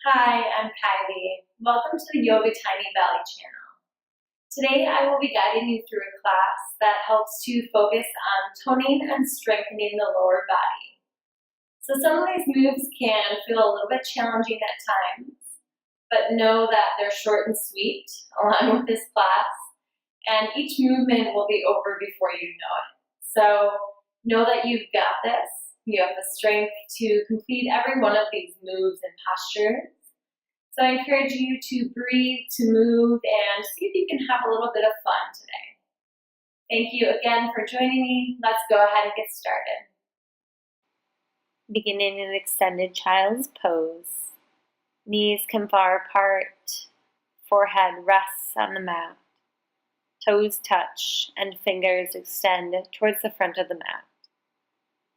Hi, I'm Kylie. Welcome to the YogaTinyBelly channel. Today I will be guiding you through a class that helps to focus on toning and strengthening the lower body. So some of these moves can feel a little bit challenging at times, but know that they're short and sweet along with this class, and each movement will be over before you know it. So know that you've got this. You have the strength to complete every one of these moves and postures. So I encourage you to breathe, to move, and see if you can have a little bit of fun today. Thank you again for joining me. Let's go ahead and get started. Beginning in extended child's pose. Knees come far apart, forehead rests on the mat. Toes touch and fingers extend towards the front of the mat.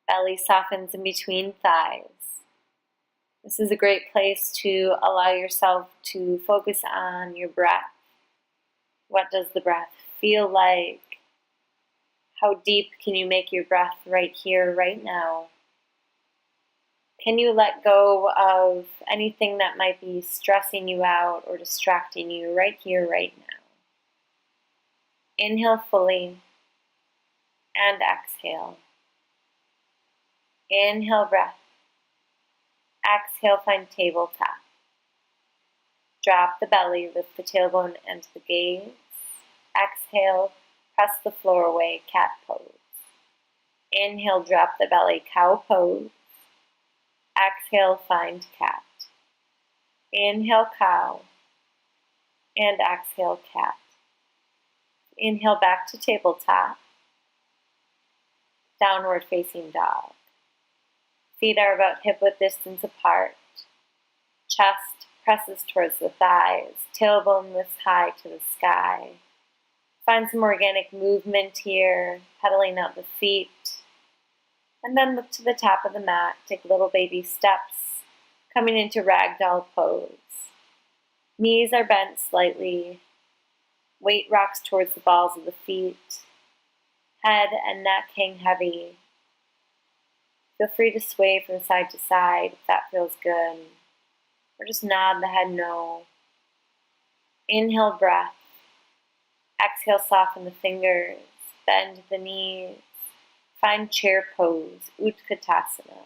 Belly softens in between thighs. This is a great place to allow yourself to focus on your breath. What does the breath feel like? How deep can you make your breath right here, right now? Can you let go of anything that might be stressing you out or distracting you right here, right now? Inhale fully and exhale. Inhale, breath. Exhale, find tabletop. Drop the belly, lift the tailbone into the gaze. Exhale, press the floor away, cat pose. Inhale, drop the belly, cow pose. Exhale, find cat. Inhale, cow. And exhale, cat. Inhale, back to tabletop. Downward facing dog. Feet are about hip-width distance apart. Chest presses towards the thighs. Tailbone lifts high to the sky. Find some organic movement here, pedaling out the feet. And then look to the top of the mat. Take little baby steps, coming into ragdoll pose. Knees are bent slightly. Weight rocks towards the balls of the feet. Head and neck hang heavy. Feel free to sway from side to side if that feels good, or just nod the head no. Inhale, breath. Exhale, soften the fingers, bend the knees. Find chair pose, Utkatasana.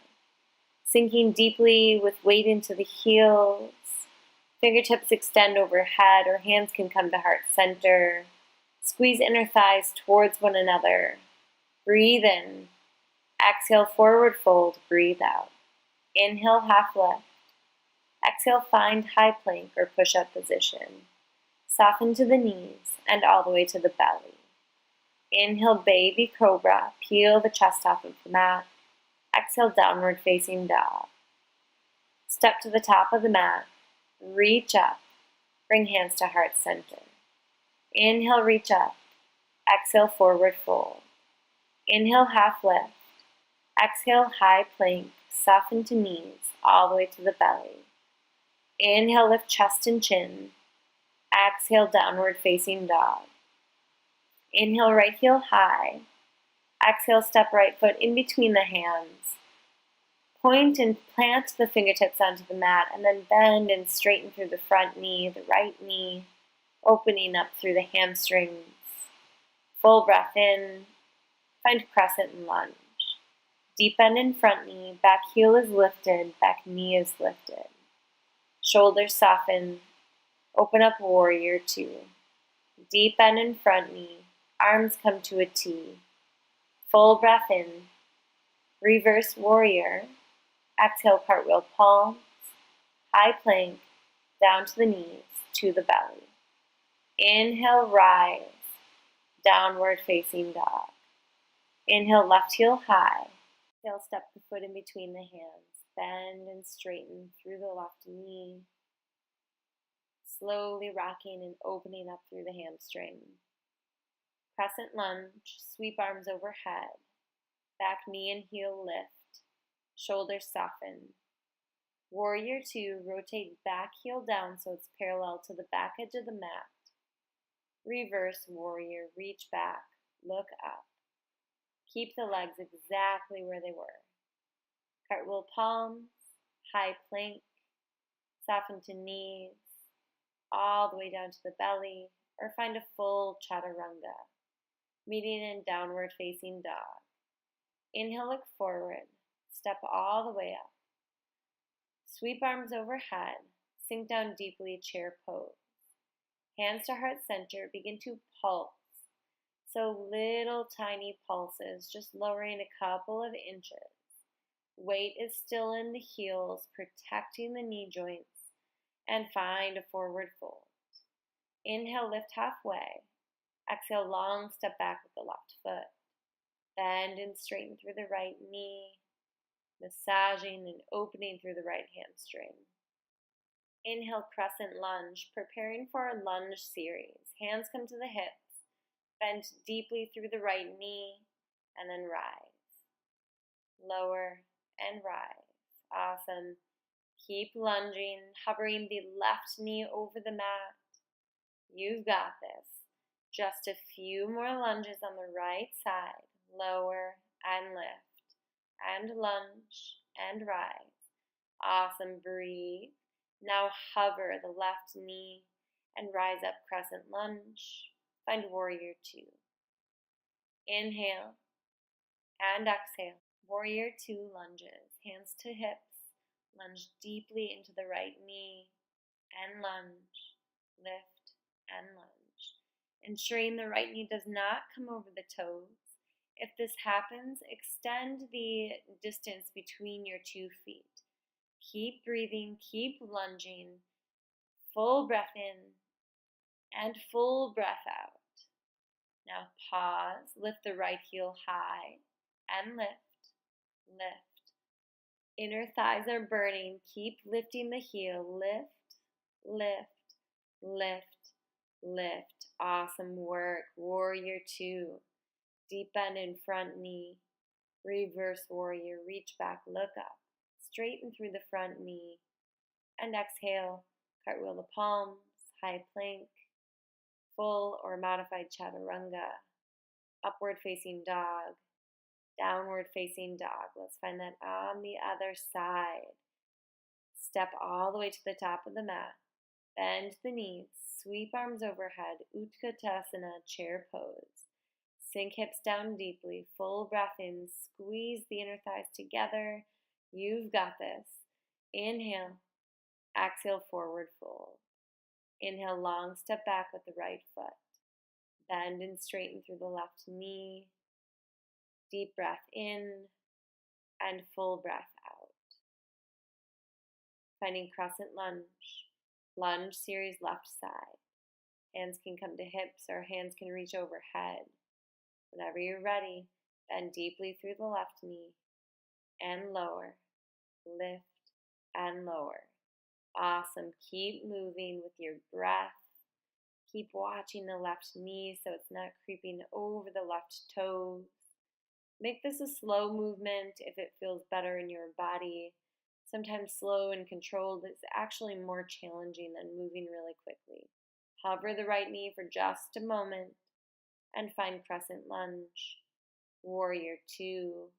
Sinking deeply with weight into the heels. Fingertips extend overhead, or hands can come to heart center. Squeeze inner thighs towards one another. Breathe in. Exhale, forward fold, breathe out. Inhale, half lift. Exhale, find high plank or push-up position. Soften to the knees and all the way to the belly. Inhale, baby cobra, peel the chest off of the mat. Exhale, downward facing dog. Step to the top of the mat, reach up, bring hands to heart center. Inhale, reach up. Exhale, forward fold. Inhale, half lift. Exhale, high plank, soften to knees, all the way to the belly. Inhale, lift chest and chin. Exhale, downward facing dog. Inhale, right heel high. Exhale, step right foot in between the hands. Point and plant the fingertips onto the mat, and then bend and straighten through the front knee, the right knee, opening up through the hamstrings. Full breath in. Find crescent and lunge. Deep bend in front knee, back heel is lifted, back knee is lifted. Shoulders soften, open up warrior two. Deep bend in front knee, arms come to a T. Full breath in, reverse warrior. Exhale, cartwheel palms, high plank, down to the knees, to the belly. Inhale, rise, downward facing dog. Inhale, left heel high. Exhale, step the foot in between the hands. Bend and straighten through the left knee. Slowly rocking and opening up through the hamstring. Crescent lunge, sweep arms overhead. Back knee and heel lift. Shoulders soften. Warrior two, rotate back heel down so it's parallel to the back edge of the mat. Reverse warrior, reach back, look up. Keep the legs exactly where they were. Cartwheel palms, high plank, Soften to knees, all the way down to the belly, or find a full chaturanga, meeting in downward facing dog. Inhale, look forward, step all the way up. Sweep arms overhead, sink down deeply, chair pose. Hands to heart center, begin to pulse. So little tiny pulses, just lowering a couple of inches. Weight is still in the heels, protecting the knee joints, and find a forward fold. Inhale, lift halfway. Exhale, long step back with the left foot. Bend and straighten through the right knee, massaging and opening through the right hamstring. Inhale, crescent lunge, preparing for our lunge series. Hands come to the hips, bend deeply through the right knee, and then rise. Lower and rise. Awesome. Keep lunging, hovering the left knee over the mat. You've got this. Just a few more lunges on the right side. Lower and lift, and lunge and rise. Awesome. Breathe. Now hover the left knee and rise up, crescent lunge. Find warrior two. Inhale and exhale. Warrior two lunges. Hands to hips. Lunge deeply into the right knee and lunge. Lift and lunge. Ensuring the right knee does not come over the toes. If this happens, extend the distance between your 2 feet. Keep breathing, keep lunging. Full breath in and full breath out. Now pause, lift the right heel high and lift, lift. Inner thighs are burning. Keep lifting the heel. Lift, lift, lift, lift. Awesome work. Warrior two. Deep bend in front knee. Reverse warrior. Reach back, look up. Straighten through the front knee. And exhale. Cartwheel the palms. High plank. Full or modified chaturanga. Upward facing dog. Downward facing dog. Let's find that on the other side. Step all the way to the top of the mat. Bend the knees. Sweep arms overhead. Utkatasana, chair pose. Sink hips down deeply. Full breath in. Squeeze the inner thighs together. You've got this. Inhale. Exhale, forward fold. Inhale, long step back with the right foot. Bend and straighten through the left knee. Deep breath in and full breath out. Finding crescent lunge. Lunge series left side. Hands can come to hips or hands can reach overhead. Whenever you're ready, bend deeply through the left knee and lower. Lift and lower. Awesome. Keep moving with your breath. Keep watching the left knee so it's not creeping over the left toes. Make this a slow movement if it feels better in your body. Sometimes slow and controlled is actually more challenging than moving really quickly. Hover the right knee for just a moment and find crescent lunge. Warrior two.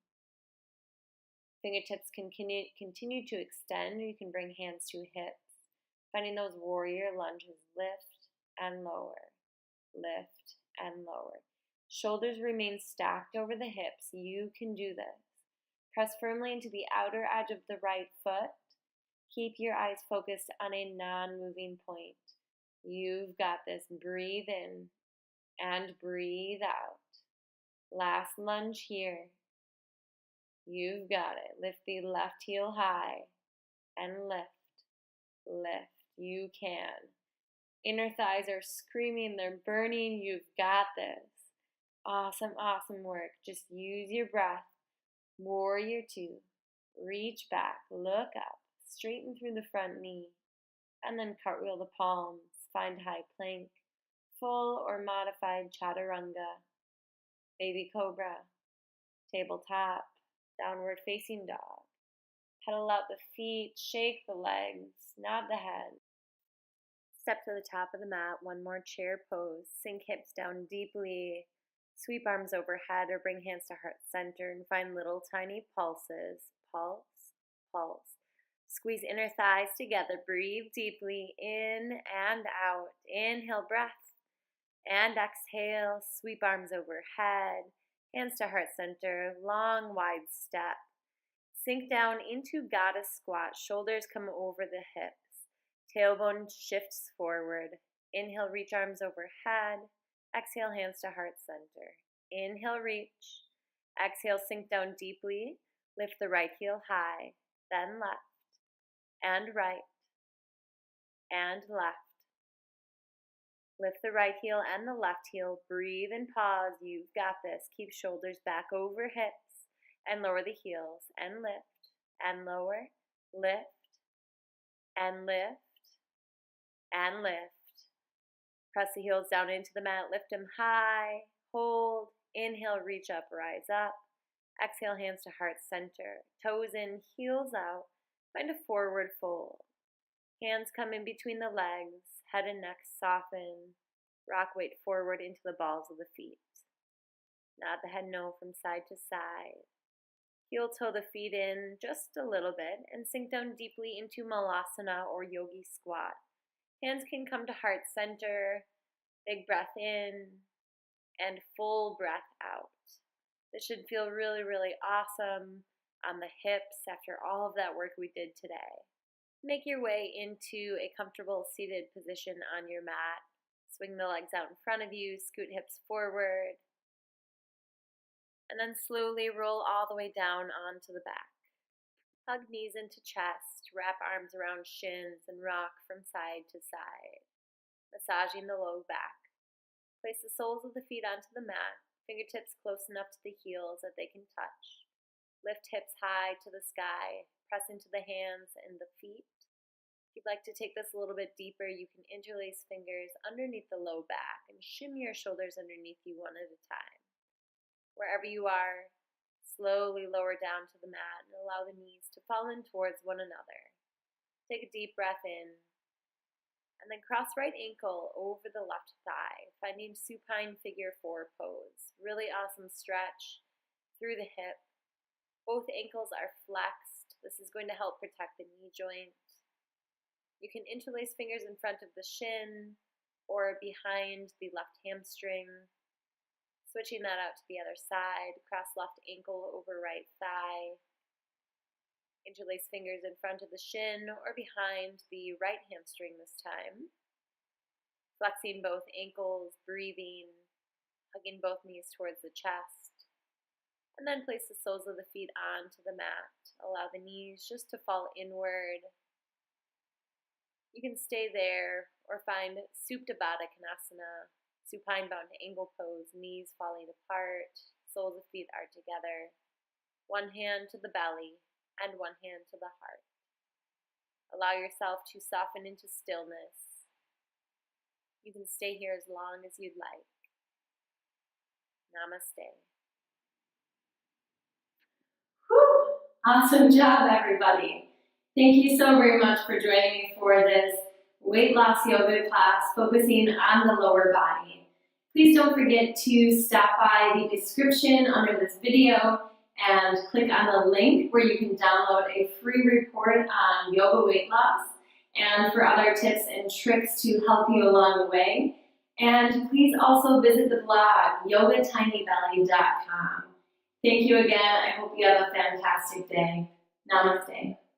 Fingertips can continue to extend, or you can bring hands to hips. Finding those warrior lunges. Lift and lower. Lift and lower. Shoulders remain stacked over the hips. You can do this. Press firmly into the outer edge of the right foot. Keep your eyes focused on a non-moving point. You've got this. Breathe in and breathe out. Last lunge here. You've got it. Lift the left heel high and lift, lift. You can. Inner thighs are screaming. They're burning. You've got this. Awesome, awesome work. Just use your breath. Warrior two. Reach back, look up, straighten through the front knee, and then cartwheel the palms. Find high plank, full or modified chaturanga, baby cobra, tabletop, downward facing dog. Pedal out the feet, shake the legs, nod the head. Step to the top of the mat, one more chair pose. Sink hips down deeply. Sweep arms overhead or bring hands to heart center and find little tiny pulses. Pulse, pulse. Squeeze inner thighs together. Breathe deeply in and out. Inhale, breath. And exhale, sweep arms overhead. Hands to heart center. Long, wide step. Sink down into goddess squat. Shoulders come over the hips. Tailbone shifts forward. Inhale, reach arms overhead. Exhale, hands to heart center. Inhale, reach. Exhale, sink down deeply. Lift the right heel high. Then left. And right. And left. Lift the right heel and the left heel. Breathe and pause. You've got this. Keep shoulders back over hips. And lower the heels. And lift. And lower. Lift. And lift. And lift. Press the heels down into the mat. Lift them high. Hold. Inhale, reach up, rise up. Exhale, hands to heart center. Toes in, heels out. Find a forward fold. Hands come in between the legs. Head and neck soften. Rock weight forward into the balls of the feet. Nod the head no from side to side. Heel toe the feet in just a little bit and sink down deeply into Malasana or Yogi squat. Hands can come to heart center. Big breath in and full breath out. This should feel really, really awesome on the hips after all of that work we did today. Make your way into a comfortable seated position on your mat. Swing the legs out in front of you, scoot hips forward, and then slowly roll all the way down onto the back. Hug knees into chest, wrap arms around shins, and rock from side to side, massaging the low back. Place the soles of the feet onto the mat, fingertips close enough to the heels that they can touch. Lift hips high to the sky, press into the hands and the feet. If you'd like to take this a little bit deeper, you can interlace fingers underneath the low back and shimmy your shoulders underneath you one at a time. Wherever you are, slowly lower down to the mat and allow the knees to fall in towards one another. Take a deep breath in, and then cross right ankle over the left thigh, finding supine figure 4 pose. Really awesome stretch through the hip. Both ankles are flexed. This is going to help protect the knee joint. You can interlace fingers in front of the shin or behind the left hamstring. Switching that out to the other side, cross left ankle over right thigh. Interlace fingers in front of the shin or behind the right hamstring this time. Flexing both ankles, breathing, hugging both knees towards the chest. And then place the soles of the feet onto the mat. Allow the knees just to fall inward. You can stay there or find Supta Baddha Konasana, supine bound angle pose, knees falling apart, soles of feet are together. One hand to the belly and one hand to the heart. Allow yourself to soften into stillness. You can stay here as long as you'd like. Namaste. Whew. Awesome job, everybody. Thank you so very much for joining me for this weight loss yoga class focusing on the lower body. Please don't forget to stop by the description under this video and click on the link where you can download a free report on yoga weight loss and for other tips and tricks to help you along the way. And please also visit the blog, YogaTinyBelly.com. Thank you again. I hope you have a fantastic day. Namaste.